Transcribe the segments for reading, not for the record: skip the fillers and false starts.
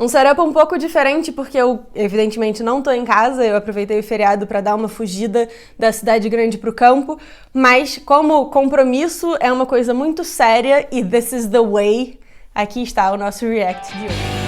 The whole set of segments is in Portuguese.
Um setup um pouco diferente porque eu, evidentemente, não tô em casa, eu aproveitei o feriado para dar uma fugida da cidade grande pro campo, mas como compromisso é uma coisa muito séria e this is the way, aqui está o nosso react de hoje.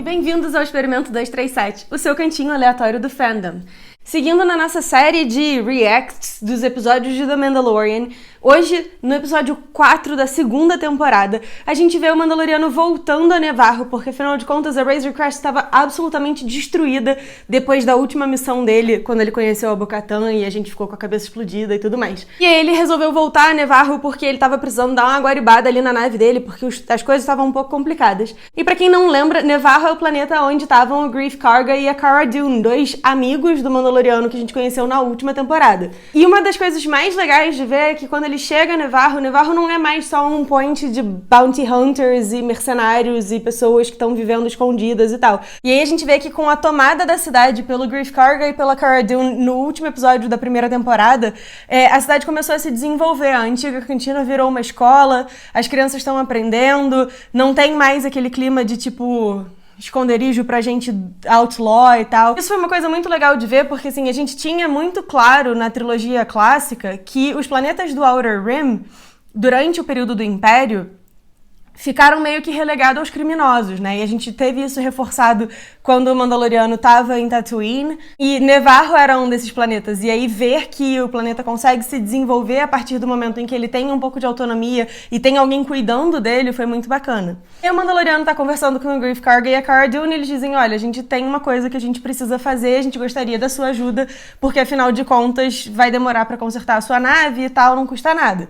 Bem-vindos ao Experimento 237, o seu cantinho aleatório do fandom. Seguindo na nossa série de reacts dos episódios de The Mandalorian, hoje, no episódio 4 da segunda temporada, a gente vê o Mandaloriano voltando a Nevarro, porque afinal de contas a Razor Crest estava absolutamente destruída depois da última missão dele, quando ele conheceu a Bo-Katan e a gente ficou com a cabeça explodida e tudo mais. E aí ele resolveu voltar a Nevarro porque ele estava precisando dar uma guaribada ali na nave dele, porque as coisas estavam um pouco complicadas. E pra quem não lembra, Nevarro é o planeta onde estavam o Greef Karga e a Cara Dune, dois amigos do Mandaloriano que a gente conheceu na última temporada. E uma das coisas mais legais de ver é que quando ele chega a Nevarro, Nevarro não é mais só um point de bounty hunters e mercenários e pessoas que estão vivendo escondidas e tal. E aí a gente vê que com a tomada da cidade pelo Greef Karga e pela Cara Dune no último episódio da primeira temporada, a cidade começou a se desenvolver. A antiga cantina virou uma escola, as crianças estão aprendendo, não tem mais aquele clima de tipo esconderijo pra gente outlaw e tal. Isso foi uma coisa muito legal de ver, porque assim, a gente tinha muito claro na trilogia clássica que os planetas do Outer Rim, durante o período do Império, ficaram meio que relegados aos criminosos, né? E a gente teve isso reforçado quando o Mandaloriano estava em Tatooine, e Nevarro era um desses planetas. E aí ver que o planeta consegue se desenvolver a partir do momento em que ele tem um pouco de autonomia e tem alguém cuidando dele foi muito bacana. E o Mandaloriano tá conversando com o Greef Karga e a Cara Dune, e eles dizem, olha, a gente tem uma coisa que a gente precisa fazer, a gente gostaria da sua ajuda, porque afinal de contas vai demorar para consertar a sua nave e tal, não custa nada.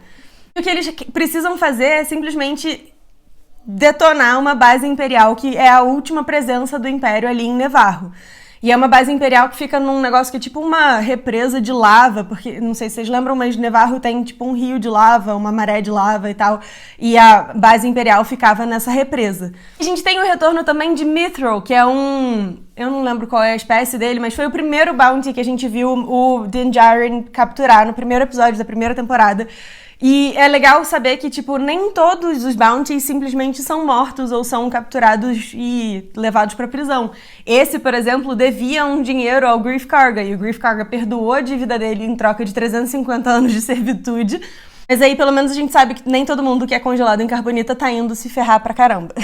E o que eles precisam fazer é simplesmente detonar uma base imperial que é a última presença do Império ali em Nevarro. E é uma base imperial que fica num negócio que é tipo uma represa de lava, porque, não sei se vocês lembram, mas Nevarro tem tipo um rio de lava, uma maré de lava e tal, e a base imperial ficava nessa represa. A gente tem o retorno também de Mithril, que é eu não lembro qual é a espécie dele, mas foi o primeiro bounty que a gente viu o Din Djarin capturar no primeiro episódio da primeira temporada. E é legal saber que, tipo, nem todos os bounties simplesmente são mortos ou são capturados e levados pra prisão. Esse, por exemplo, devia um dinheiro ao Greef Karga, e o Greef Karga perdoou a dívida dele em troca de 350 anos de servitude. Mas aí, pelo menos, a gente sabe que nem todo mundo que é congelado em carbonita tá indo se ferrar pra caramba.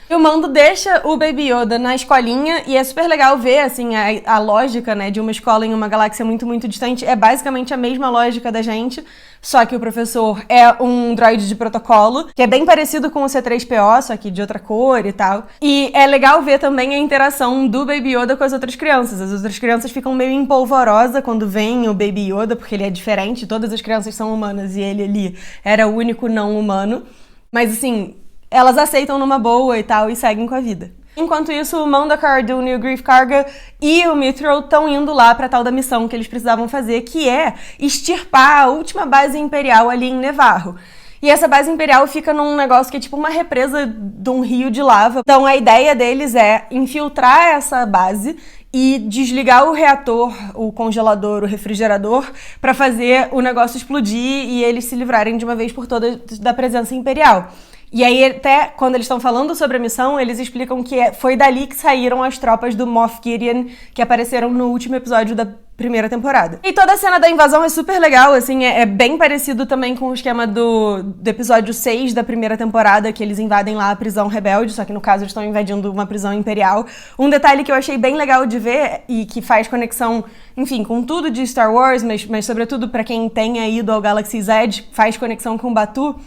E o Mando deixa o Baby Yoda na escolinha, e é super legal ver, assim, a lógica, né, de uma escola em uma galáxia muito, muito distante. É basicamente a mesma lógica da gente, só que o professor é um droide de protocolo, que é bem parecido com o C-3PO, só que de outra cor e tal. E é legal ver também a interação do Baby Yoda com as outras crianças. As outras crianças ficam meio empolvorosa quando vem o Baby Yoda, porque ele é diferente, todas as crianças são humanas e ele ali era o único não humano. Mas assim, elas aceitam numa boa e tal e seguem com a vida. Enquanto isso, o Mando, a Cara Dune e o Greef Karga e o Mithril estão indo lá pra tal da missão que eles precisavam fazer, que é extirpar a última base imperial ali em Nevarro. E essa base imperial fica num negócio que é tipo uma represa de um rio de lava. Então a ideia deles é infiltrar essa base e desligar o reator, o congelador, o refrigerador, pra fazer o negócio explodir e eles se livrarem de uma vez por todas da presença imperial. E aí, até quando eles estão falando sobre a missão, eles explicam que foi dali que saíram as tropas do Moff Gideon, que apareceram no último episódio da primeira temporada. E toda a cena da invasão é super legal, assim, é bem parecido também com o esquema do episódio 6 da primeira temporada, que eles invadem lá a prisão rebelde, só que no caso eles estão invadindo uma prisão imperial. Um detalhe que eu achei bem legal de ver e que faz conexão, enfim, com tudo de Star Wars, mas sobretudo pra quem tenha ido ao Galaxy's Edge, faz conexão com Batuu.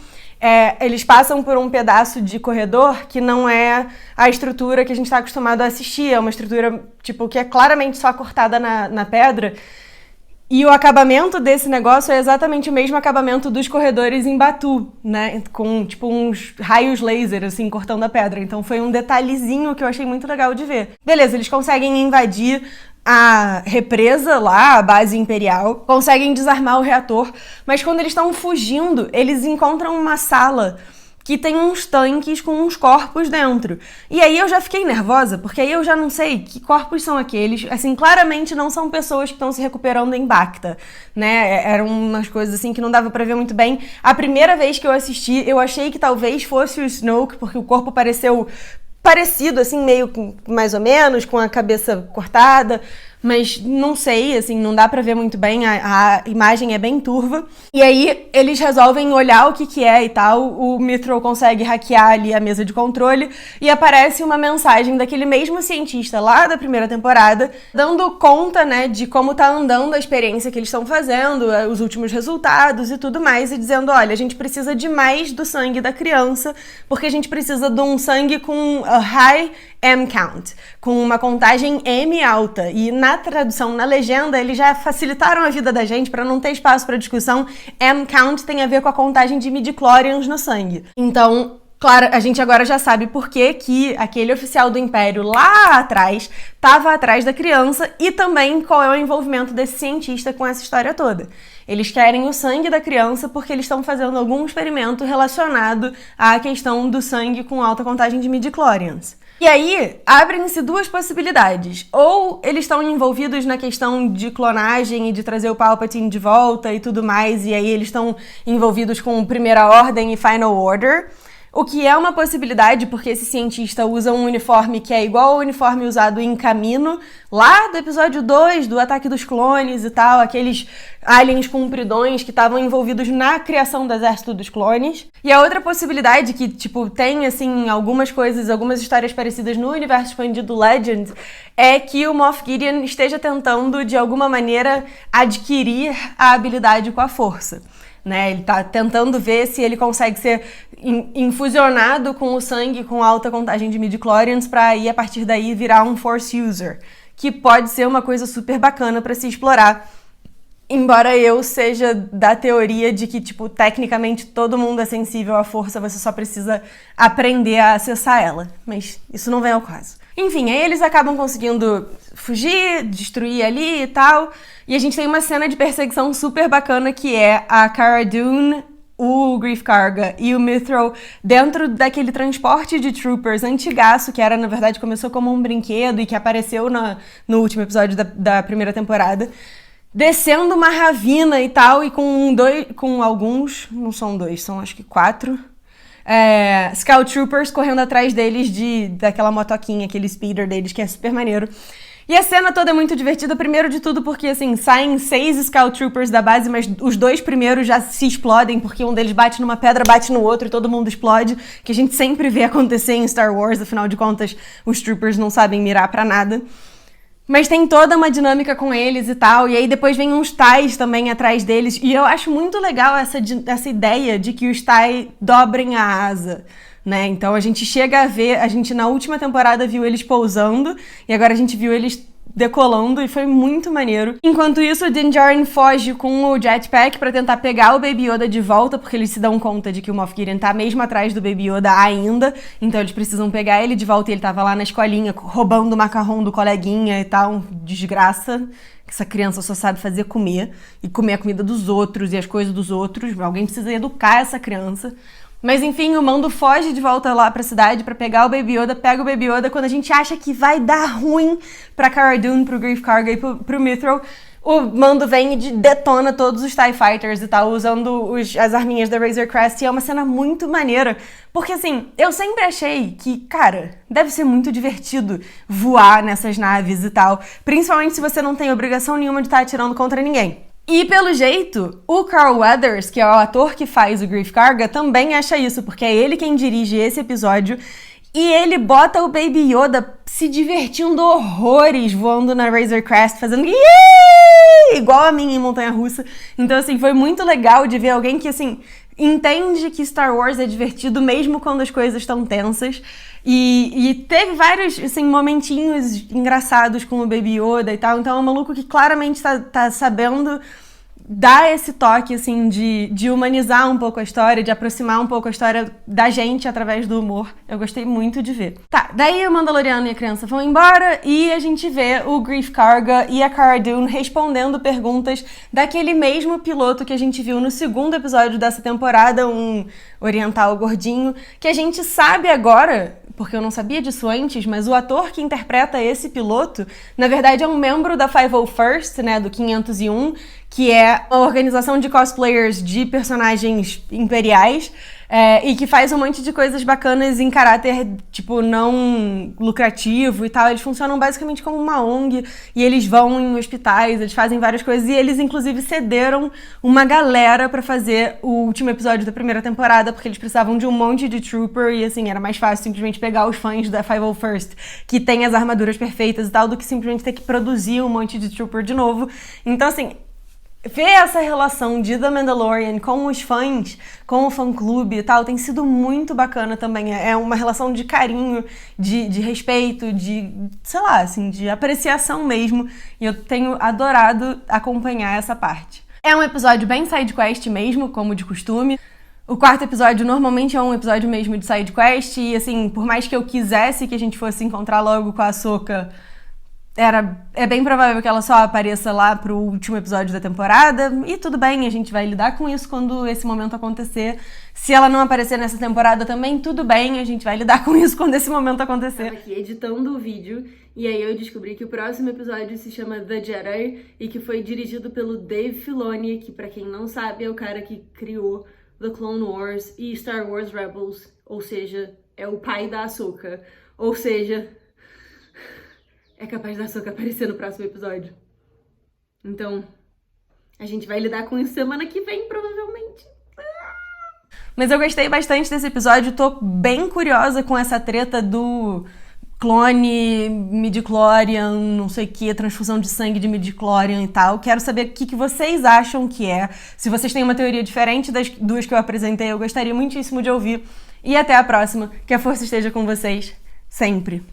Eles passam por um pedaço de corredor que não é a estrutura que a gente está acostumado a assistir, é uma estrutura tipo, que é claramente só cortada na pedra, e o acabamento desse negócio é exatamente o mesmo acabamento dos corredores em Batuu, né, com tipo uns raios laser assim, cortando a pedra. Então foi um detalhezinho que eu achei muito legal de ver. Beleza, eles conseguem invadir a represa lá, a base imperial, conseguem desarmar o reator, mas quando eles estão fugindo, eles encontram uma sala que tem uns tanques com uns corpos dentro. E aí eu já fiquei nervosa, porque aí eu já não sei que corpos são aqueles. Assim, claramente não são pessoas que estão se recuperando em Bacta, né? Eram umas coisas assim que não dava pra ver muito bem. A primeira vez que eu assisti, eu achei que talvez fosse o Snoke, porque o corpo pareceu parecido, assim, meio mais ou menos, com a cabeça cortada, mas não sei, assim, não dá pra ver muito bem, a imagem é bem turva. E aí eles resolvem olhar o que é e tal, o Mythrol consegue hackear ali a mesa de controle e aparece uma mensagem daquele mesmo cientista lá da primeira temporada, dando conta, né, de como tá andando a experiência que eles estão fazendo, os últimos resultados e tudo mais, e dizendo, olha, a gente precisa de mais do sangue da criança, porque a gente precisa de um sangue com a high M count, com uma contagem M alta. E na tradução, na legenda, eles já facilitaram a vida da gente para não ter espaço para discussão. M count tem a ver com a contagem de midichlorians no sangue. Então, claro, a gente agora já sabe por que aquele oficial do Império lá atrás estava atrás da criança e também qual é o envolvimento desse cientista com essa história toda. Eles querem o sangue da criança porque eles estão fazendo algum experimento relacionado à questão do sangue com alta contagem de midichlorians. E aí, abrem-se duas possibilidades. Ou eles estão envolvidos na questão de clonagem e de trazer o Palpatine de volta e tudo mais, e aí eles estão envolvidos com Primeira Ordem e Final Order. O que é uma possibilidade, porque esse cientista usa um uniforme que é igual ao uniforme usado em Camino, lá do episódio 2, do Ataque dos Clones e tal, aqueles aliens compridões que estavam envolvidos na criação do exército dos clones. E a outra possibilidade, que, tipo, tem, assim, algumas coisas, algumas histórias parecidas no universo expandido Legends, é que o Moff Gideon esteja tentando, de alguma maneira, adquirir a habilidade com a força. Né? Ele tá tentando ver se ele consegue ser infusionado com o sangue com alta contagem de midichlorians para aí, a partir daí, virar um Force User, que pode ser uma coisa super bacana para se explorar. Embora eu seja da teoria de que, tipo, tecnicamente todo mundo é sensível à força, você só precisa aprender a acessar ela. Mas isso não vem ao caso. Enfim, aí eles acabam conseguindo fugir, destruir ali e tal. E a gente tem uma cena de perseguição super bacana que é a Cara Dune, o Greef Karga e o Mythrol dentro daquele transporte de troopers antigaço, que era, na verdade, começou como um brinquedo e que apareceu no último episódio da primeira temporada. Descendo uma ravina e tal, e com alguns, não são dois, são acho que 4, Scout Troopers correndo atrás deles daquela motoquinha, aquele speeder deles, que é super maneiro. E a cena toda é muito divertida, primeiro de tudo porque, assim, saem 6 Scout Troopers da base, mas os 2 primeiros já se explodem, porque um deles bate numa pedra, bate no outro e todo mundo explode, que a gente sempre vê acontecer em Star Wars, afinal de contas, os Troopers não sabem mirar pra nada. Mas tem toda uma dinâmica com eles e tal, e aí depois vem uns TIEs também atrás deles, e eu acho muito legal essa ideia de que os TIE dobrem a asa, né? Então a gente chega a ver, a gente na última temporada viu eles pousando, e agora a gente viu eles decolando, e foi muito maneiro. Enquanto isso, o Din Djarin foge com o jetpack pra tentar pegar o Baby Yoda de volta, porque eles se dão conta de que o Moff Gideon tá mesmo atrás do Baby Yoda ainda, então eles precisam pegar ele de volta, e ele tava lá na escolinha roubando o macarrão do coleguinha e tal, desgraça, que essa criança só sabe fazer comer, e comer a comida dos outros e as coisas dos outros, alguém precisa educar essa criança. Mas enfim, o Mando foge de volta lá pra cidade pra pegar o Baby Yoda, pega o Baby Yoda. Quando a gente acha que vai dar ruim pra Cara Dune, pro Greef Karga e pro Mythrol, o Mando vem e detona todos os TIE Fighters e tal, usando as arminhas da Razor Crest, e é uma cena muito maneira, porque assim, eu sempre achei que, cara, deve ser muito divertido voar nessas naves e tal, principalmente se você não tem obrigação nenhuma de estar atirando contra ninguém. E, pelo jeito, o Carl Weathers, que é o ator que faz o Greef Karga, também acha isso, porque é ele quem dirige esse episódio, e ele bota o Baby Yoda se divertindo horrores, voando na Razor Crest, fazendo igual a mim em Montanha-Russa. Então, assim, foi muito legal de ver alguém que, assim, entende que Star Wars é divertido mesmo quando as coisas estão tensas. E teve vários, assim, momentinhos engraçados com o Baby Yoda e tal. Então é um maluco que claramente tá sabendo dá esse toque, assim, de humanizar um pouco a história, de aproximar um pouco a história da gente através do humor. Eu gostei muito de ver. Tá, daí o Mandaloriano e a criança vão embora e a gente vê o Greef Karga e a Cara Dune respondendo perguntas daquele mesmo piloto que a gente viu no segundo episódio dessa temporada, um oriental gordinho, que a gente sabe agora, porque eu não sabia disso antes, mas o ator que interpreta esse piloto, na verdade é um membro da 501st, né, do 501, que é uma organização de cosplayers de personagens imperiais, e que faz um monte de coisas bacanas em caráter, tipo, não lucrativo e tal. Eles funcionam basicamente como uma ONG e eles vão em hospitais, eles fazem várias coisas e eles, inclusive, cederam uma galera pra fazer o último episódio da primeira temporada porque eles precisavam de um monte de trooper e, assim, era mais fácil simplesmente pegar os fãs da 501st que tem as armaduras perfeitas e tal do que simplesmente ter que produzir um monte de trooper de novo. Então, assim, ver essa relação de The Mandalorian com os fãs, com o fã-clube e tal, tem sido muito bacana também. É uma relação de carinho, de respeito, de, sei lá, assim, de apreciação mesmo. E eu tenho adorado acompanhar essa parte. É um episódio bem side-quest mesmo, como de costume. O quarto episódio normalmente é um episódio mesmo de side-quest. E, assim, por mais que eu quisesse que a gente fosse encontrar logo com a Ahsoka, é bem provável que ela só apareça lá pro último episódio da temporada, e tudo bem, a gente vai lidar com isso quando esse momento acontecer. Se ela não aparecer nessa temporada também, tudo bem, a gente vai lidar com isso quando esse momento acontecer. Eu tava aqui editando o vídeo, e aí eu descobri que o próximo episódio se chama The Jedi, e que foi dirigido pelo Dave Filoni, que pra quem não sabe é o cara que criou The Clone Wars e Star Wars Rebels, ou seja, é o pai da Ahsoka, ou seja, é capaz da Ahsoka aparecer no próximo episódio. Então, a gente vai lidar com isso semana que vem, provavelmente. Mas eu gostei bastante desse episódio, tô bem curiosa com essa treta do clone, midichlorian, não sei o que, transfusão de sangue de midichlorian e tal. Quero saber o que vocês acham que é. Se vocês têm uma teoria diferente das duas que eu apresentei, eu gostaria muitíssimo de ouvir. E até a próxima. Que a força esteja com vocês, sempre.